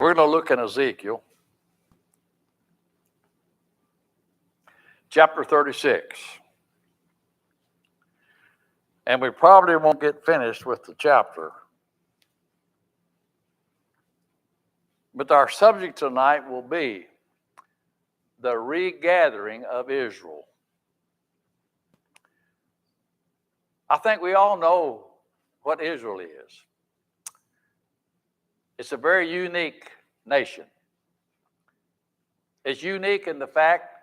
We're going to look in Ezekiel chapter 36. And we probably won't get finished with the chapter. But our subject tonight will be the regathering of Israel. I think we all know what Israel is. It's a very unique nation. It's unique in the fact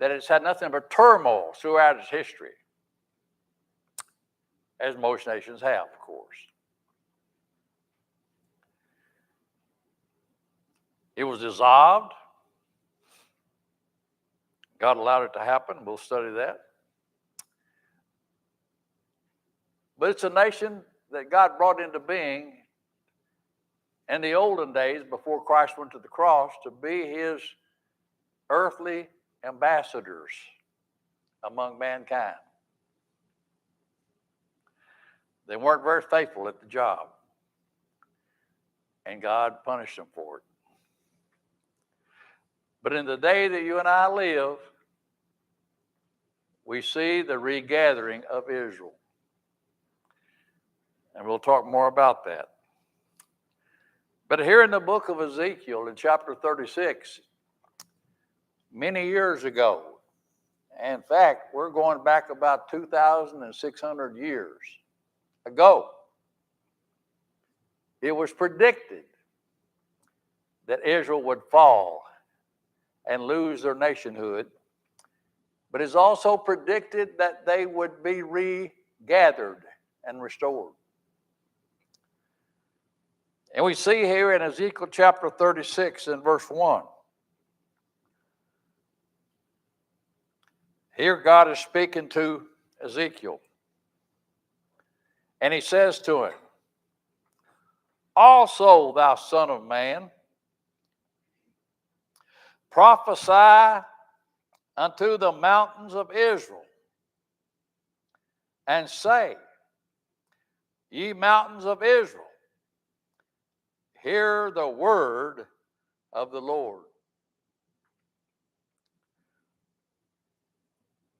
that it's had nothing but turmoil throughout its history, as most nations have, of course. It was dissolved. God allowed it to happen. We'll study that. But it's a nation that God brought into being in the olden days before Christ went to the cross to be his earthly ambassadors among mankind. They weren't very faithful at the job, and God punished them for it. But in the day that you and I live, we see the regathering of Israel. And we'll talk more about that. But here in the book of Ezekiel, in chapter 36, many years ago, in fact, we're going back about 2,600 years ago, it was predicted that Israel would fall and lose their nationhood, but it's also predicted that they would be regathered and restored. And we see here in Ezekiel chapter 36 and verse 1. Here God is speaking to Ezekiel. And he says to him, "Also, thou son of man, prophesy unto the mountains of Israel, and say, Ye mountains of Israel, hear the word of the Lord."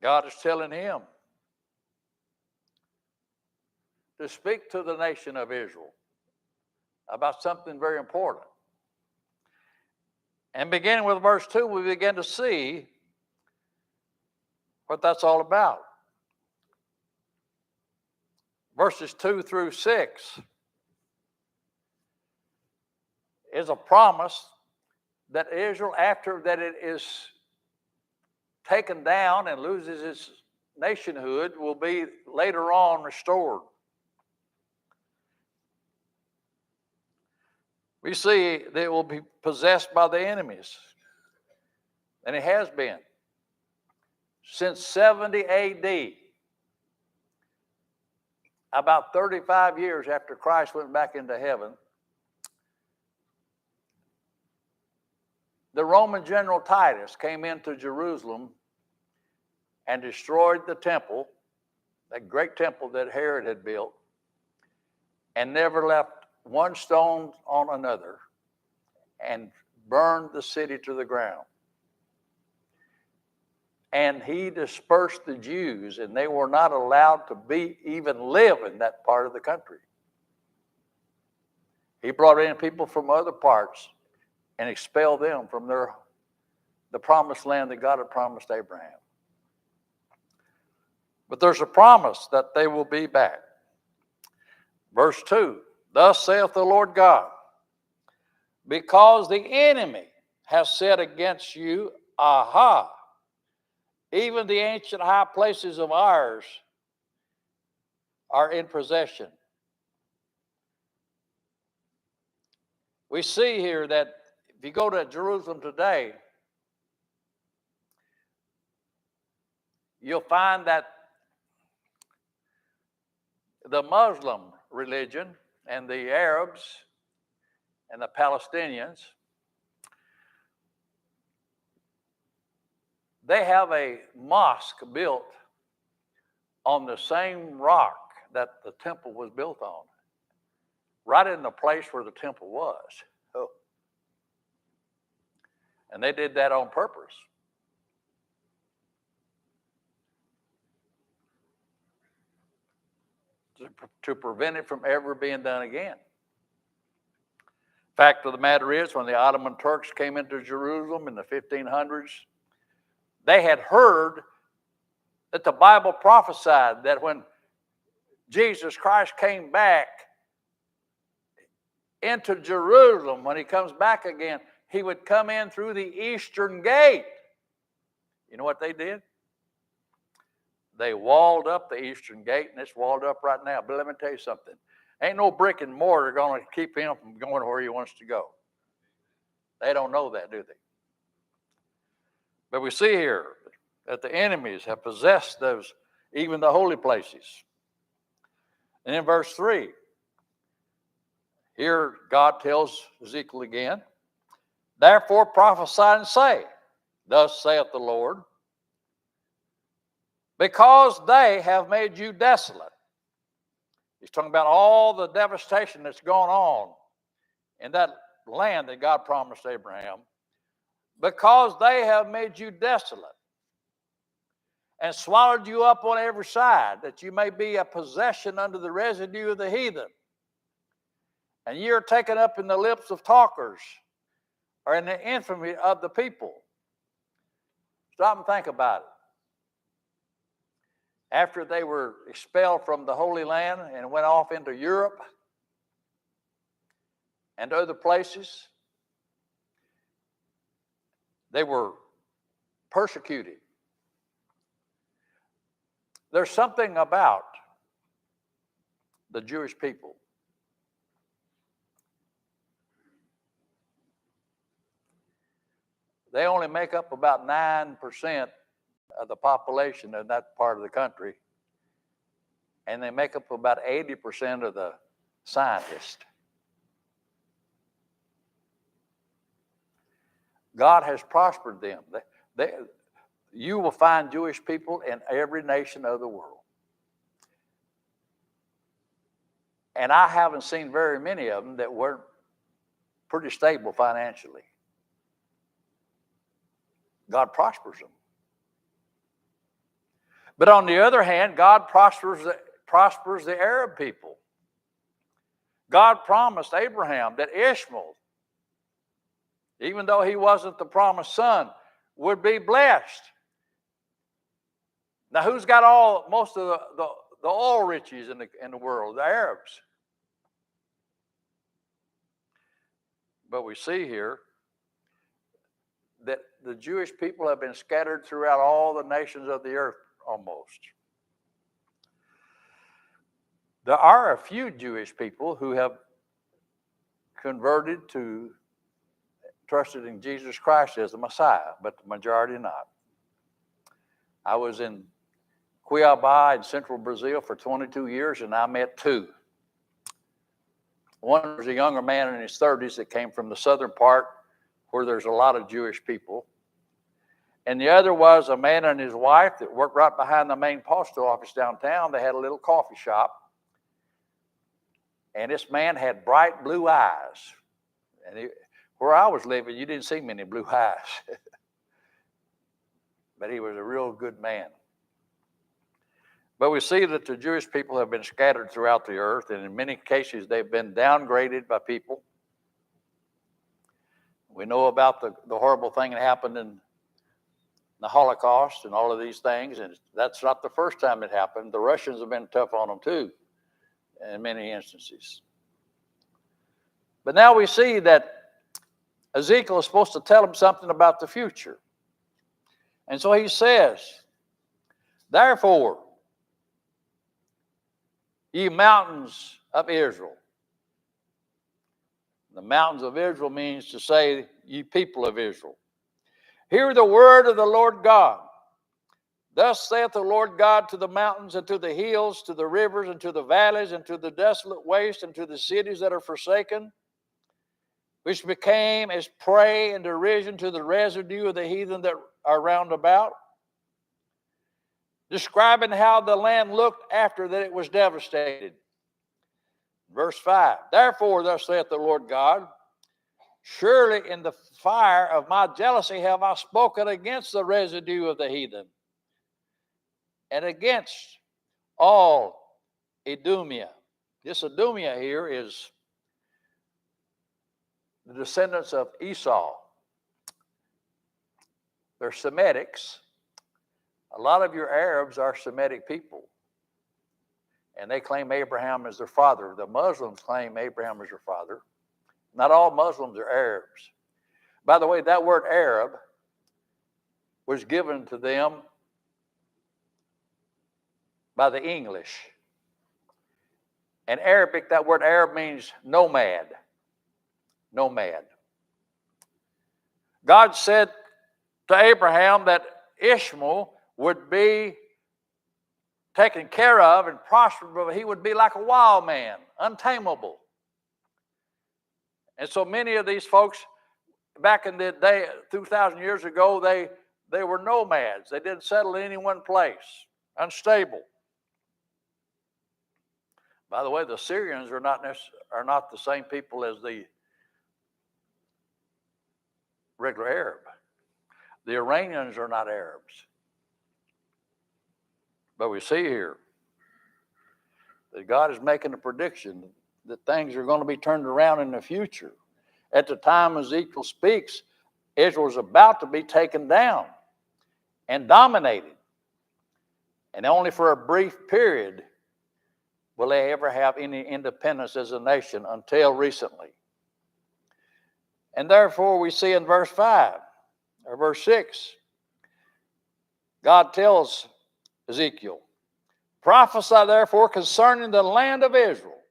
God is telling him to speak to the nation of Israel about something very important. And beginning with verse 2, we begin to see what that's all about. Verses 2 through 6 is a promise that Israel, after that it is taken down and loses its nationhood, will be later on restored. We see that it will be possessed by the enemies, and it has been since 70 AD, about 35 years after Christ went back into heaven. The Roman general Titus came into Jerusalem and destroyed the temple, that great temple that Herod had built, and never left one stone on another, and burned the city to the ground. And he dispersed the Jews, and they were not allowed to even live in that part of the country. He brought in people from other parts and expelled them from the promised land that God had promised Abraham. But there's a promise that they will be back. Verse 2, "Thus saith the Lord God, because the enemy has said against you, Aha, even the ancient high places of ours are in possession." We see here that if you go to Jerusalem today, you'll find that the Muslim religion and the Arabs and the Palestinians, they have a mosque built on the same rock that the temple was built on. right in the place where the temple was. Oh. And they did that on purpose. To prevent it from ever being done again. Fact of the matter is, when the Ottoman Turks came into Jerusalem in the 1500s, they had heard that the Bible prophesied that when Jesus Christ came back into Jerusalem, when he comes back again, he would come in through the eastern gate. You know what they did? They walled up the eastern gate, and it's walled up right now. But let me tell you something. Ain't no brick and mortar going to keep him from going where he wants to go. They don't know that, do they? But we see here that the enemies have possessed those, even the holy places. And in verse 3, here God tells Ezekiel again, therefore prophesy and say, thus saith the Lord, because they have made you desolate. He's talking about all the devastation that's gone on in that land that God promised Abraham. Because they have made you desolate and swallowed you up on every side, that you may be a possession under the residue of the heathen. And you're taken up in the lips of talkers, or in the infamy of the people. Stop and think about it. After they were expelled from the Holy Land and went off into Europe and other places, they were persecuted. There's something about the Jewish people. They only make up about 9% of the population in that part of the country, and they make up about 80% of the scientists. God has prospered them. You will find Jewish people in every nation of the world. And I haven't seen very many of them that weren't pretty stable financially. God prospers them. But on the other hand, God prospers the Arab people. God promised Abraham that Ishmael, even though he wasn't the promised son, would be blessed. Now, who's got most of the oil riches in the world? The Arabs. But we see here that the Jewish people have been scattered throughout all the nations of the earth almost. There are a few Jewish people who have converted to trusted in Jesus Christ as the Messiah, but the majority not. I was in Cuiabá in central Brazil for 22 years, and I met two. One was a younger man in his 30s that came from the southern part where there's a lot of Jewish people. And the other was a man and his wife that worked right behind the main postal office downtown. They had a little coffee shop. And this man had bright blue eyes. And where I was living, you didn't see many blue eyes. But he was a real good man. But we see that the Jewish people have been scattered throughout the earth, and in many cases they've been downgraded by people. We know about the horrible thing that happened in the Holocaust and all of these things, and that's not the first time it happened. The Russians have been tough on them too, in many instances. But now we see that Ezekiel is supposed to tell them something about the future. And so he says, therefore, ye mountains of Israel. The mountains of Israel means to say, ye people of Israel. Hear the word of the Lord God. Thus saith the Lord God to the mountains and to the hills, to the rivers and to the valleys and to the desolate waste and to the cities that are forsaken, which became as prey and derision to the residue of the heathen that are round about, describing how the land looked after that it was devastated. Verse 5, therefore thus saith the Lord God, surely in the fire of my jealousy have I spoken against the residue of the heathen, and against all Idumea. This Idumea here is the descendants of Esau. They're Semitics. A lot of your Arabs are Semitic people, and they claim Abraham as their father. The Muslims claim Abraham as their father. Not all Muslims are Arabs. By the way, that word Arab was given to them by the English. In Arabic, that word Arab means nomad. Nomad. God said to Abraham that Ishmael would be taken care of and prospered, but he would be like a wild man, untamable. And so many of these folks back in the day, 2,000 years ago, they were nomads. They didn't settle in any one place, unstable. By the way, the Syrians are not the same people as the regular Arab. The Iranians are not Arabs. But we see here that God is making a prediction that things are going to be turned around in the future. At the time Ezekiel speaks, Israel is about to be taken down and dominated. And only for a brief period will they ever have any independence as a nation until recently. And therefore we see in verse 5 or verse 6, God tells Ezekiel, prophesy therefore concerning the land of Israel,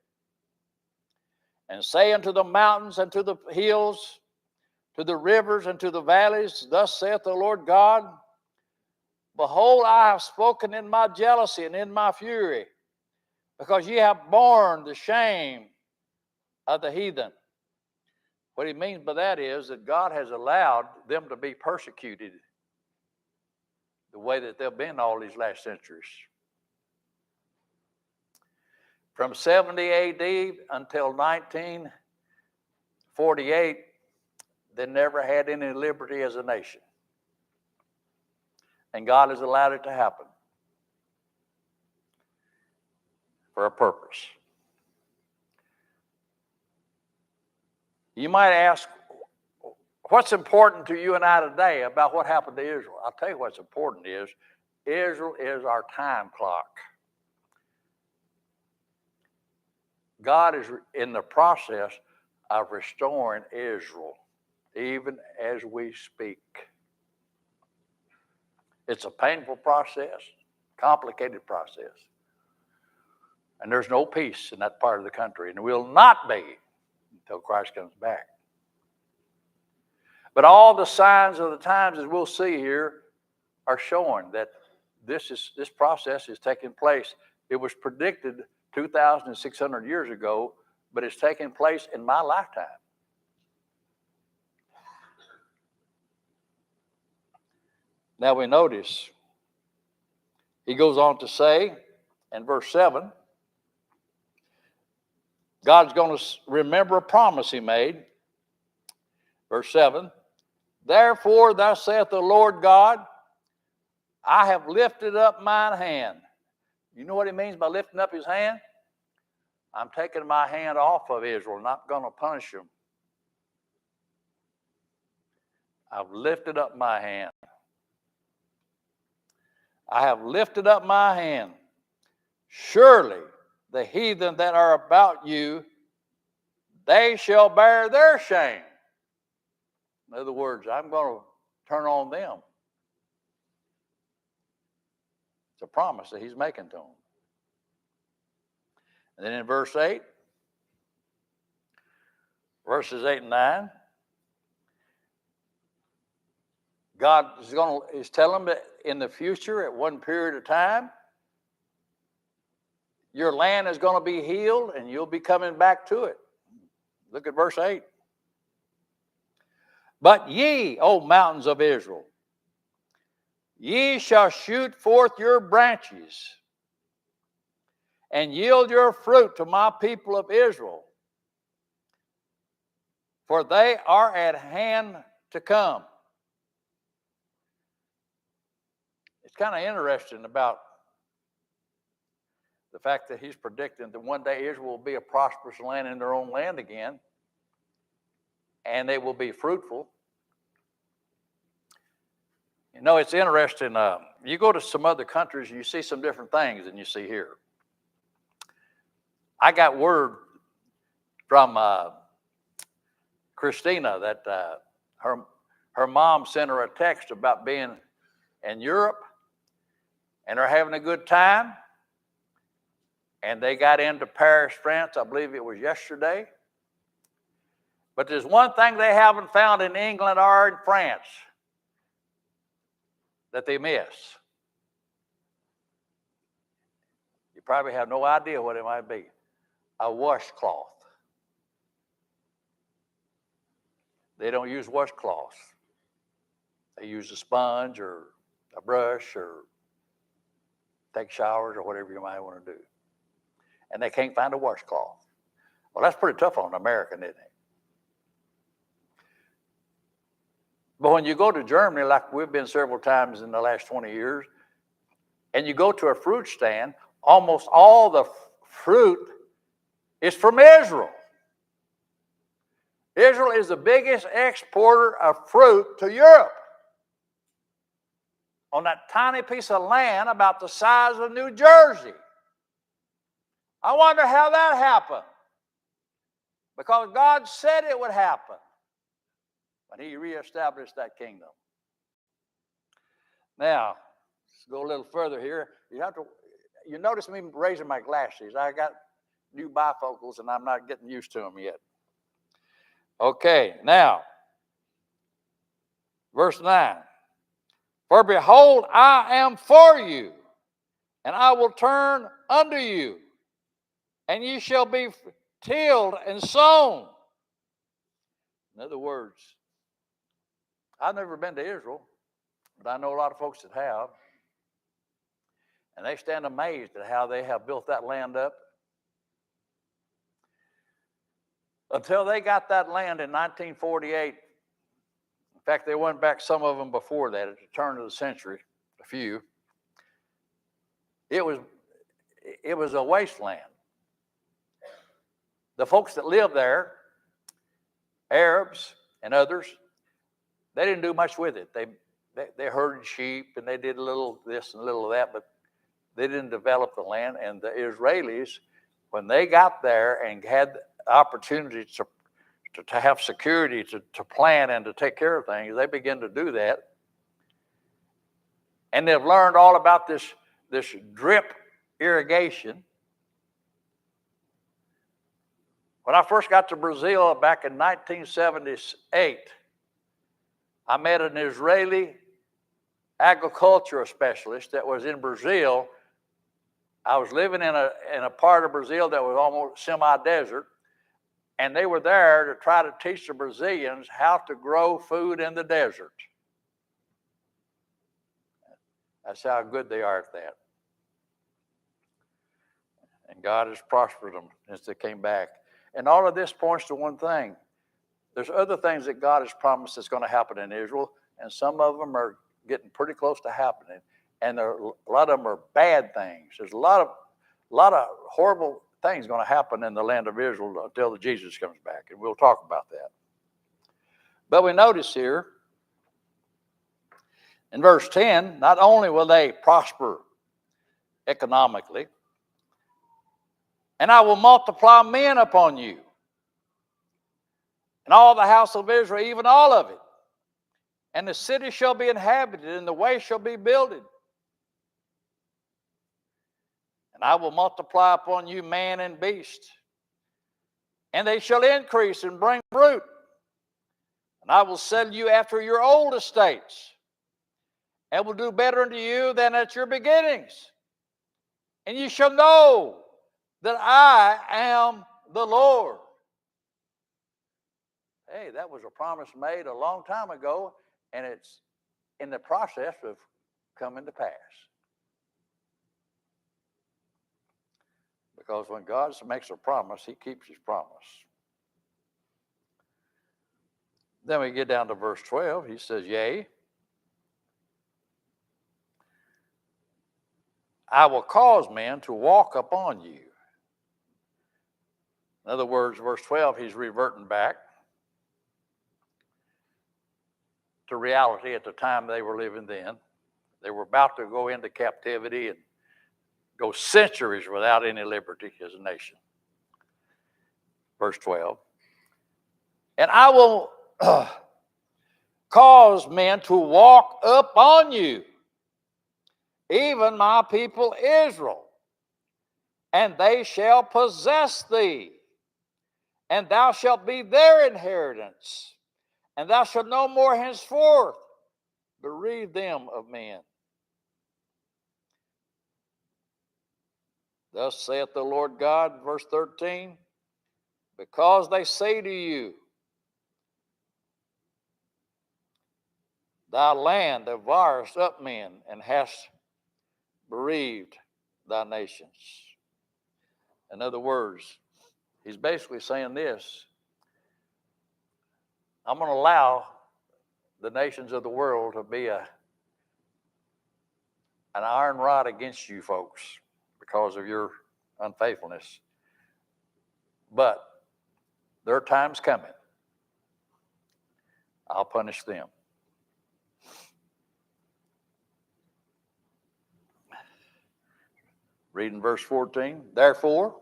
and say unto the mountains and to the hills, to the rivers and to the valleys, thus saith the Lord God, behold, I have spoken in my jealousy and in my fury, because ye have borne the shame of the heathen. What he means by that is that God has allowed them to be persecuted the way that they've been all these last centuries. From 70 AD until 1948, they never had any liberty as a nation. And God has allowed it to happen for a purpose. You might ask, what's important to you and I today about what happened to Israel? I'll tell you what's important is, Israel is our time clock. God is in the process of restoring Israel, even as we speak. It's a painful process, complicated process. And there's no peace in that part of the country, and will not be until Christ comes back. But all the signs of the times, as we'll see here, are showing that this process is taking place. It was predicted 2,600 years ago, but it's taking place in my lifetime. Now we notice, he goes on to say in verse 7, God's going to remember a promise he made. Verse 7, therefore thus saith the Lord God, I have lifted up mine hand. You know what he means by lifting up his hand? I'm taking my hand off of Israel, not going to punish them. I've lifted up my hand. I have lifted up my hand. Surely the heathen that are about you, they shall bear their shame. In other words, I'm going to turn on them. It's a promise that he's making to them. And then in verse 8, verses 8 and 9, God is telling them that in the future, at one period of time, your land is going to be healed and you'll be coming back to it. Look at verse 8. But ye, O mountains of Israel, ye shall shoot forth your branches, and yield your fruit to my people of Israel, for they are at hand to come. It's kind of interesting about the fact that he's predicting that one day Israel will be a prosperous land in their own land again, and they will be fruitful. You know, it's interesting. You go to some other countries and you see some different things than you see here. I got word from Christina that her mom sent her a text about being in Europe, and they're having a good time. And they got into Paris, France, I believe it was yesterday. But there's one thing they haven't found in England or in France that they miss. You probably have no idea what it might be. A washcloth. They don't use washcloths. They use a sponge or a brush or take showers or whatever you might want to do. And they can't find a washcloth. Well, that's pretty tough on an American, isn't it? But when you go to Germany, like we've been several times in the last 20 years, and you go to a fruit stand, almost all the fruit is from Israel. Israel is the biggest exporter of fruit to Europe. On that tiny piece of land about the size of New Jersey. I wonder how that happened. Because God said it would happen when he reestablished that kingdom. Now, let's go a little further here. You notice me raising my glasses. I got new bifocals and I'm not getting used to them yet. Okay, now, verse 9. For behold, I am for you, and I will turn unto you, and ye shall be tilled and sown. In other words, I've never been to Israel, but I know a lot of folks that have. And they stand amazed at how they have built that land up. Until they got that land in 1948. In fact, they went back, some of them before that, at the turn of the century, a few. It was a wasteland. The folks that lived there, Arabs and others, they didn't do much with it. They herded sheep and they did a little this and a little of that, but they didn't develop the land. And the Israelis, when they got there and had the opportunity to have security, to plan and to take care of things, they began to do that. And they've learned all about this drip irrigation. When I first got to Brazil back in 1978, I met an Israeli agricultural specialist that was in Brazil. I was living in a part of Brazil that was almost semi-desert, and they were there to try to teach the Brazilians how to grow food in the desert. That's how good they are at that. And God has prospered them since they came back. And all of this points to one thing. There's other things that God has promised that's going to happen in Israel, and some of them are getting pretty close to happening. And a lot of them are bad things. There's a lot of horrible things going to happen in the land of Israel until Jesus comes back, and we'll talk about that. But we notice here in verse 10, not only will they prosper economically, and I will multiply men upon you, and all the house of Israel, even all of it. And the city shall be inhabited, and the way shall be builded. And I will multiply upon you man and beast, and they shall increase and bring fruit. And I will settle you after your old estates, and will do better unto you than at your beginnings. And you shall know that I am the Lord. Hey, that was a promise made a long time ago, and it's in the process of coming to pass. Because when God makes a promise, he keeps his promise. Then we get down to verse 12. He says, yea, I will cause men to walk upon you. In other words, verse 12, he's reverting back to reality at the time they were living then. They were about to go into captivity and go centuries without any liberty as a nation. Verse 12. And I will cause men to walk upon you, even my people Israel, and they shall possess thee, and thou shalt be their inheritance, and thou shalt no more henceforth bereave them of men. Thus saith the Lord God, verse 13, because they say to you, thy land devourest up men, and hast bereaved thy nations. In other words, he's basically saying this: I'm going to allow the nations of the world to be an iron rod against you folks because of your unfaithfulness. But there are times coming. I'll punish them. Reading verse 14. Therefore,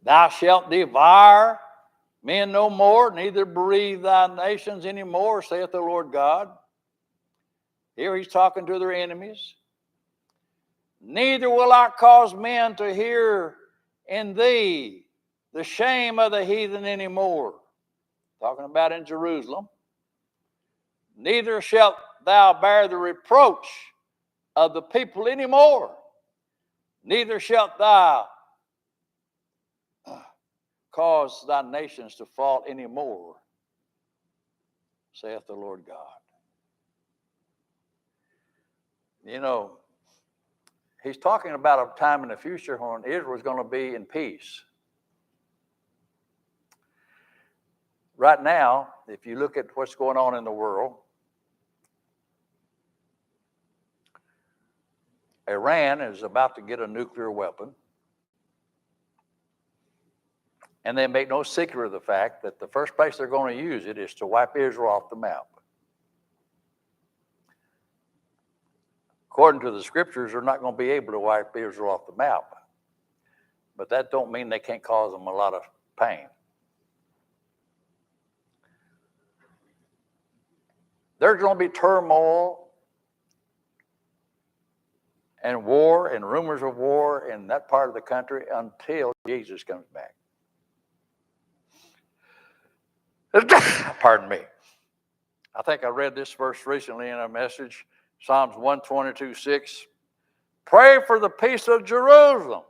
thou shalt devour men no more, neither bereave thy nations any more, saith the Lord God. Here he's talking to their enemies. Neither will I cause men to hear in thee the shame of the heathen anymore. Talking about in Jerusalem. Neither shalt thou bear the reproach of the people anymore. Neither shalt thou cause thy nations to fall anymore, saith the Lord God. You know, he's talking about a time in the future when Israel is going to be in peace. Right now, if you look at what's going on in the world, Iran is about to get a nuclear weapon. And they make no secret of the fact that the first place they're going to use it is to wipe Israel off the map. According to the scriptures, they're not going to be able to wipe Israel off the map. But that don't mean they can't cause them a lot of pain. There's going to be turmoil and war and rumors of war in that part of the country until Jesus comes back. Pardon me. I think I read this verse recently in a message, Psalms 122:6. Pray for the peace of Jerusalem.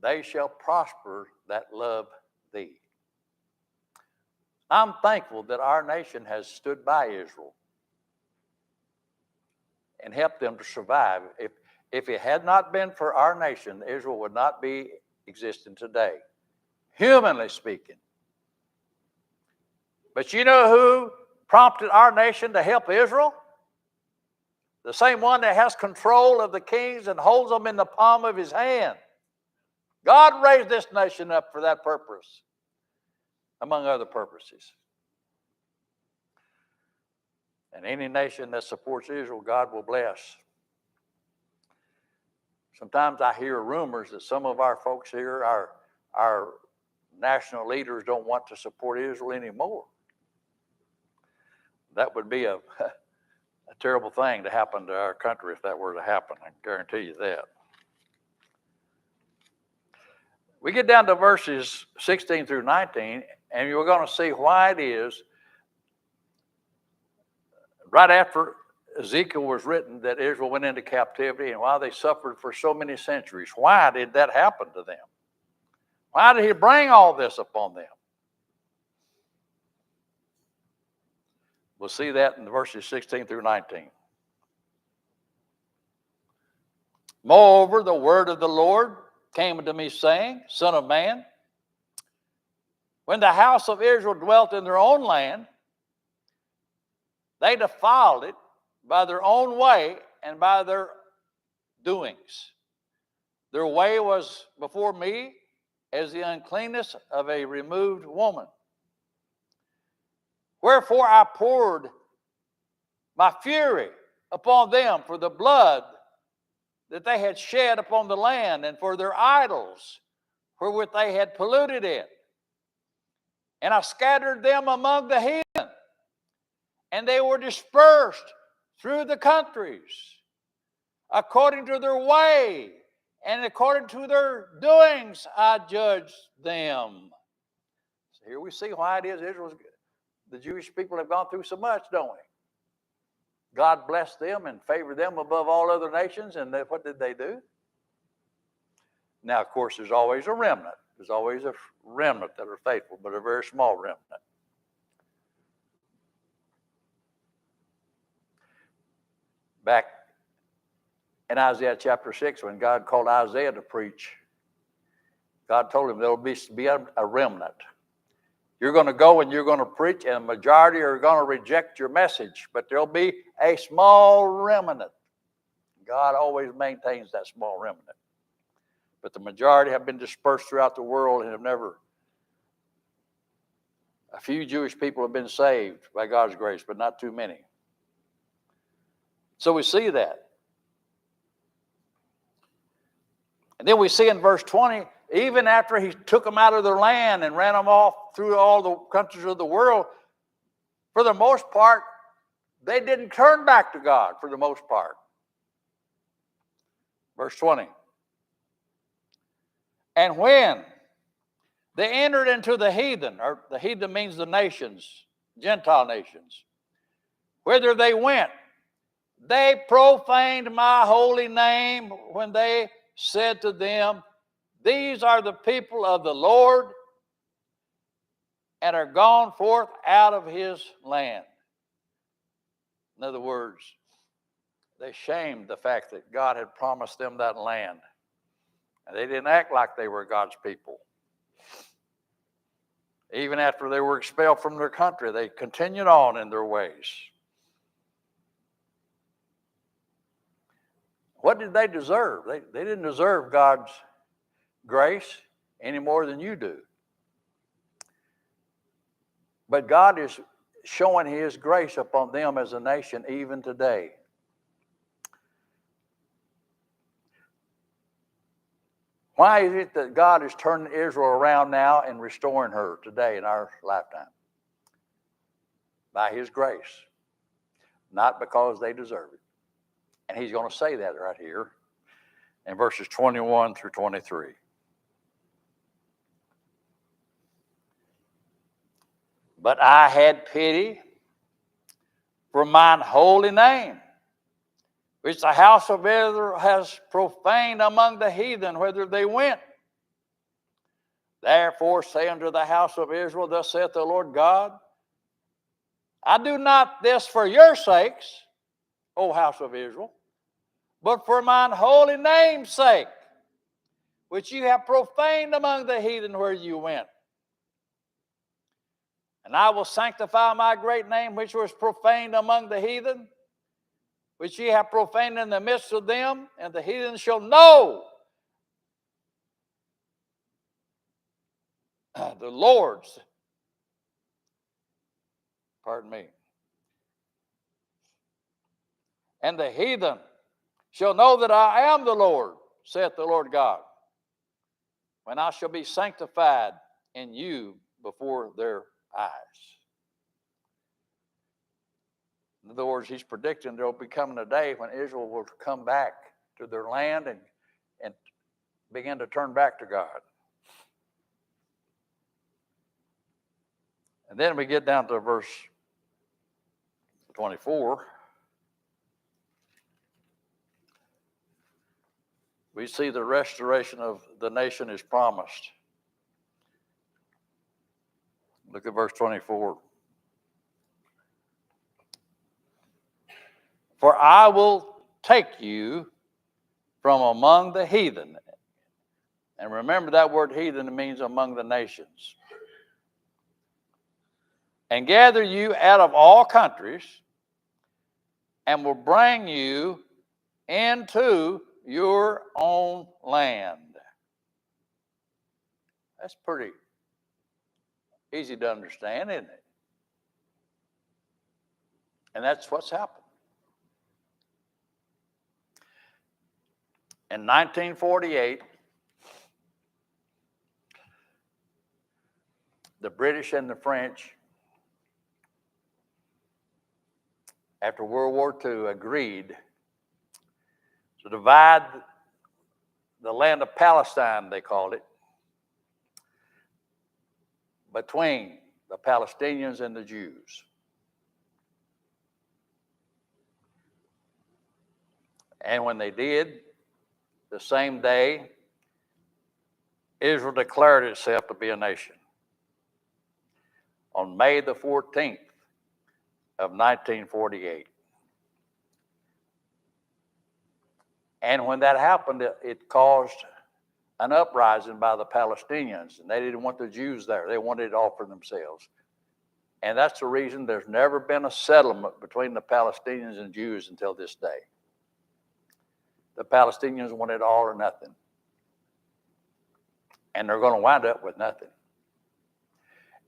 They shall prosper that love thee. I'm thankful that our nation has stood by Israel and helped them to survive. If it had not been for our nation, Israel would not be existing today, humanly speaking. But you know who prompted our nation to help Israel? The same one that has control of the kings and holds them in the palm of his hand. God raised this nation up for that purpose, among other purposes. And any nation that supports Israel, God will bless. Sometimes I hear rumors that some of our folks here, our national leaders, don't want to support Israel anymore. That would be a terrible thing to happen to our country if that were to happen. I guarantee you that. We get down to verses 16 through 19, and you're going to see why it is, right after Ezekiel was written, that Israel went into captivity and why they suffered for so many centuries. Why did that happen to them? Why did he bring all this upon them? We'll see that in verses 16 through 19. Moreover, the word of the Lord came unto me, saying, Son of man, when the house of Israel dwelt in their own land, they defiled it by their own way and by their doings. Their way was before me as the uncleanness of a removed woman. Wherefore I poured my fury upon them for the blood that they had shed upon the land, and for their idols wherewith they had polluted it. And I scattered them among the heathen, and they were dispersed through the countries, according to their way and according to their doings I judged them. So here we see why it is the Jewish people have gone through so much, don't we? God blessed them and favored them above all other nations, and what did they do? Now, of course, there's always a remnant. There's always a remnant that are faithful, but a very small remnant. Back in Isaiah chapter 6, when God called Isaiah to preach, God told him there will be a remnant. You're going to go and you're going to preach, and the majority are going to reject your message, but there'll be a small remnant. God always maintains that small remnant. But the majority have been dispersed throughout the world and have never. A few Jewish people have been saved by God's grace, but not too many. So we see that. And then we see in verse 20, even after he took them out of their land and ran them off through all the countries of the world, for the most part, they didn't turn back to God for the most part. Verse 20. And when they entered into the heathen, or the heathen means the nations, Gentile nations, whither they went, they profaned my holy name when they said to them, These are the people of the Lord, and are gone forth out of his land. In other words, they shamed the fact that God had promised them that land. And they didn't act like they were God's people. Even after they were expelled from their country, they continued on in their ways. What did they deserve? They didn't deserve God's grace any more than you do. But God is showing his grace upon them as a nation even today. Why is it that God is turning Israel around now and restoring her today in our lifetime? By his grace. Not because they deserve it. And he's going to say that right here in verses 21 through 23. But I had pity for mine holy name, which the house of Israel has profaned among the heathen, whither they went. Therefore say unto the house of Israel, Thus saith the Lord God, I do not this for your sakes, O house of Israel, but for mine holy name's sake, which you have profaned among the heathen where you went. And I will sanctify my great name, which was profaned among the heathen, which ye have profaned in the midst of them, and the heathen shall know the Lord's, and the heathen shall know that I am the Lord, saith the Lord God, when I shall be sanctified in you before their eyes. In other words, he's predicting there will be coming a day when Israel will come back to their land and begin to turn back to God. And then we get down to verse 24. We see the restoration of the nation is promised. Look at verse 24. For I will take you from among the heathen. And remember that word heathen means among the nations. And gather you out of all countries, and will bring you into your own land. That's pretty easy to understand, isn't it? And that's what's happened. In 1948, the British and the French, after World War II, agreed to divide the land of Palestine, they called it, between the Palestinians and the Jews. And when they did, the same day, Israel declared itself to be a nation. On May the 14th of 1948. And when that happened, it caused an uprising by the Palestinians, and they didn't want the Jews there. They wanted it all for themselves. And that's the reason there's never been a settlement between the Palestinians and Jews until this day. The Palestinians wanted all or nothing. And they're going to wind up with nothing.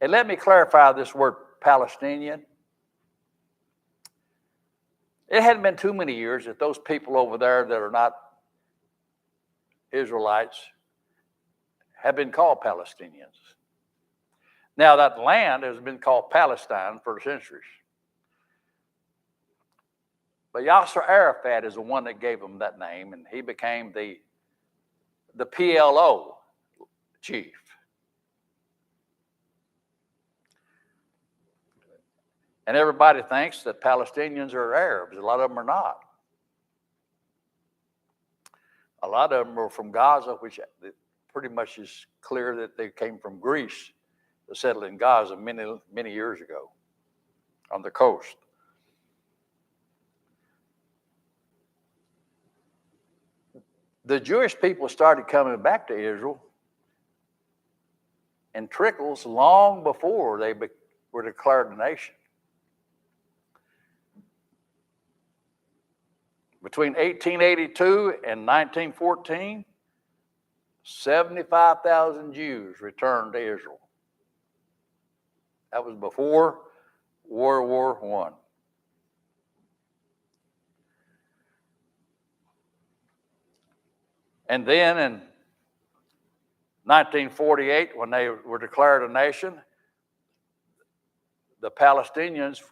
And let me clarify this word Palestinian. It hadn't been too many years that those people over there that are not Israelites have been called Palestinians. Now, that land has been called Palestine for centuries. But Yasser Arafat is the one that gave them that name, and he became the PLO chief. And everybody thinks that Palestinians are Arabs. A lot of them are not. A lot of them are from Gaza, which pretty much is clear that they came from Greece to settle in Gaza many, many years ago on the coast. The Jewish people started coming back to Israel in trickles long before they were declared a nation. Between 1882 and 1914, 75,000 Jews returned to Israel. That was before World War I. And then in 1948, when they were declared a nation, the Palestinians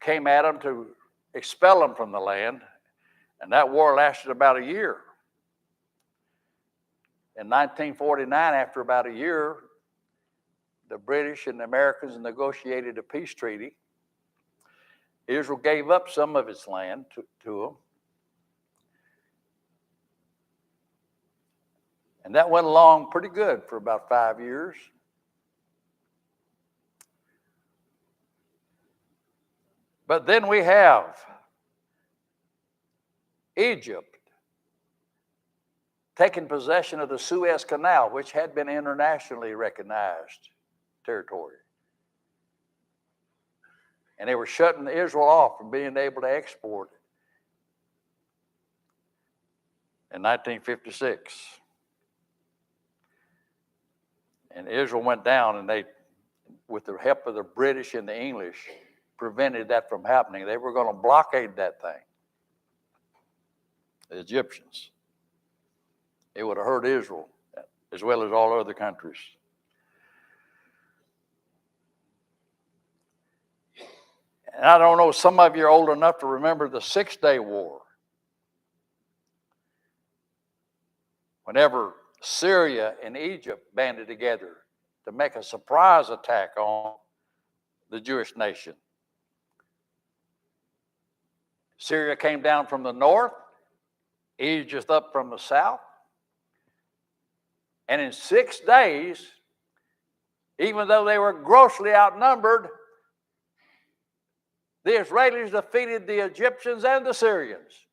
came at them to expel them from the land, and that war lasted about a year. In 1949, after about a year, the British and the Americans negotiated a peace treaty. Israel gave up some of its land to them. And that went along pretty good for about 5 years. But then we have Egypt taking possession of the Suez Canal, which had been internationally recognized territory. And they were shutting Israel off from being able to export it in 1956. And Israel went down, and they, with the help of the British and the English, prevented that from happening. They were going to blockade that thing. The Egyptians. It would have hurt Israel as well as all other countries. And I don't know, some of you are old enough to remember the 6-Day War. Whenever Syria and Egypt banded together to make a surprise attack on the Jewish nation. Syria came down from the north, Egypt up from the south. And in 6 days, even though they were grossly outnumbered, the Israelis defeated the Egyptians and the Syrians.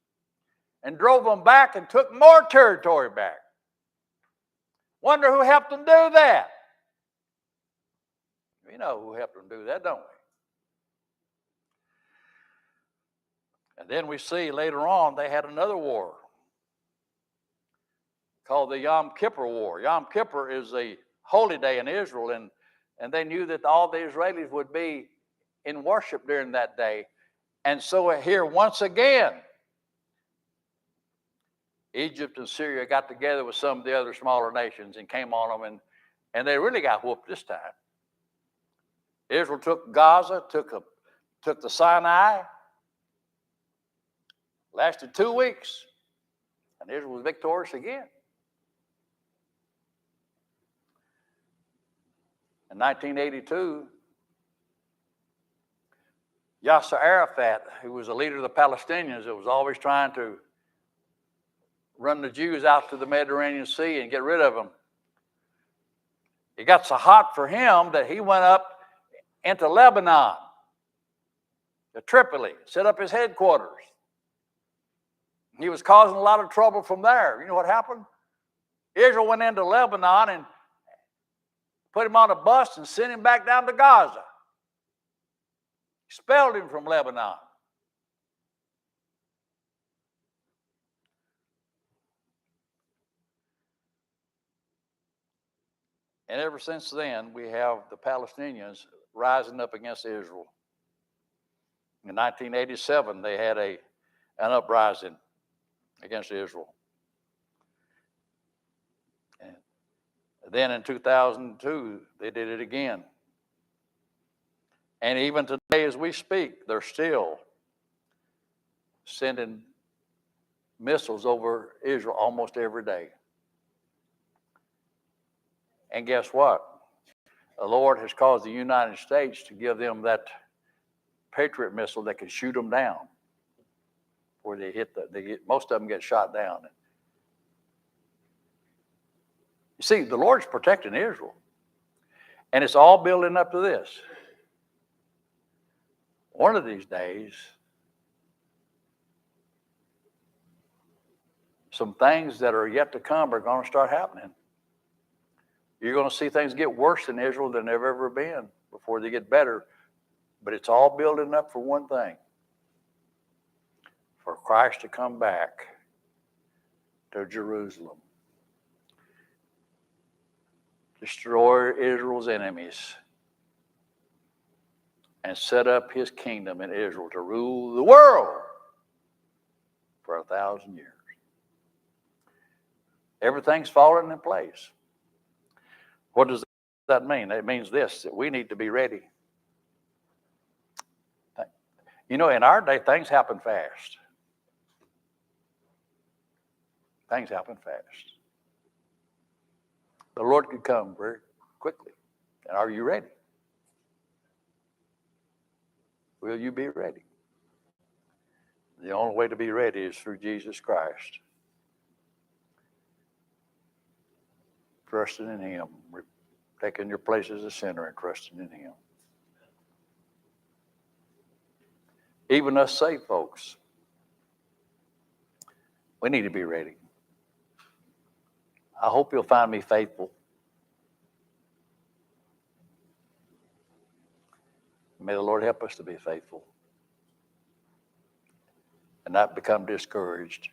and drove them back and took more territory back. Wonder who helped them do that? We know who helped them do that, don't we? And then we see later on they had another war called the Yom Kippur War. Yom Kippur is a holy day in Israel, and they knew that all the Israelis would be in worship during that day. And so here, once again, Egypt and Syria got together with some of the other smaller nations and came on them, and they really got whooped this time. Israel took Gaza, took the Sinai, lasted 2 weeks, and Israel was victorious again. In 1982, Yasser Arafat, who was a leader of the Palestinians that was always trying to run the Jews out to the Mediterranean Sea and get rid of them, it got so hot for him that he went up into Lebanon, to Tripoli, set up his headquarters. He was causing a lot of trouble from there. You know what happened? Israel went into Lebanon and put him on a bus and sent him back down to Gaza. Expelled him from Lebanon. And ever since then, we have the Palestinians rising up against Israel. In 1987, they had an uprising against Israel. And then in 2002, they did it again. And even today, as we speak, they're still sending missiles over Israel almost every day. And guess what? The Lord has caused the United States to give them that Patriot missile that can shoot them down. Where they hit most of them get shot down. You see, the Lord's protecting Israel. And it's all building up to this. One of these days, some things that are yet to come are going to start happening. You're going to see things get worse in Israel than they've ever been before they get better. But it's all building up for one thing. For Christ to come back to Jerusalem. Destroy Israel's enemies. And set up his kingdom in Israel to rule the world for 1,000 years. Everything's falling in place. What does that mean? It means this, that we need to be ready. You know, in our day, things happen fast. Things happen fast. The Lord could come very quickly. And are you ready? Will you be ready? The only way to be ready is through Jesus Christ. Trusting in him. Taking your place as a sinner and trusting in him. Even us saved folks, we need to be ready. I hope you'll find me faithful. May the Lord help us to be faithful and not become discouraged.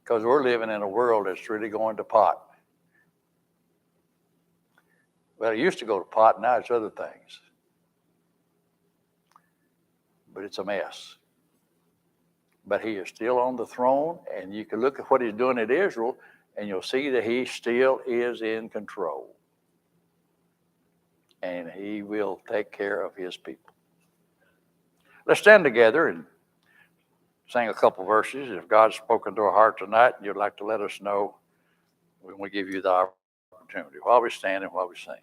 Because we're living in a world that's really going to pot. Well, it used to go to pot, now it's other things. But it's a mess. But he is still on the throne, and you can look at what he's doing at Israel, and you'll see that he still is in control. And he will take care of his people. Let's stand together and sing a couple verses. If God's spoken to our heart tonight and you'd like to let us know, when we give you the opportunity while we stand and while we sing.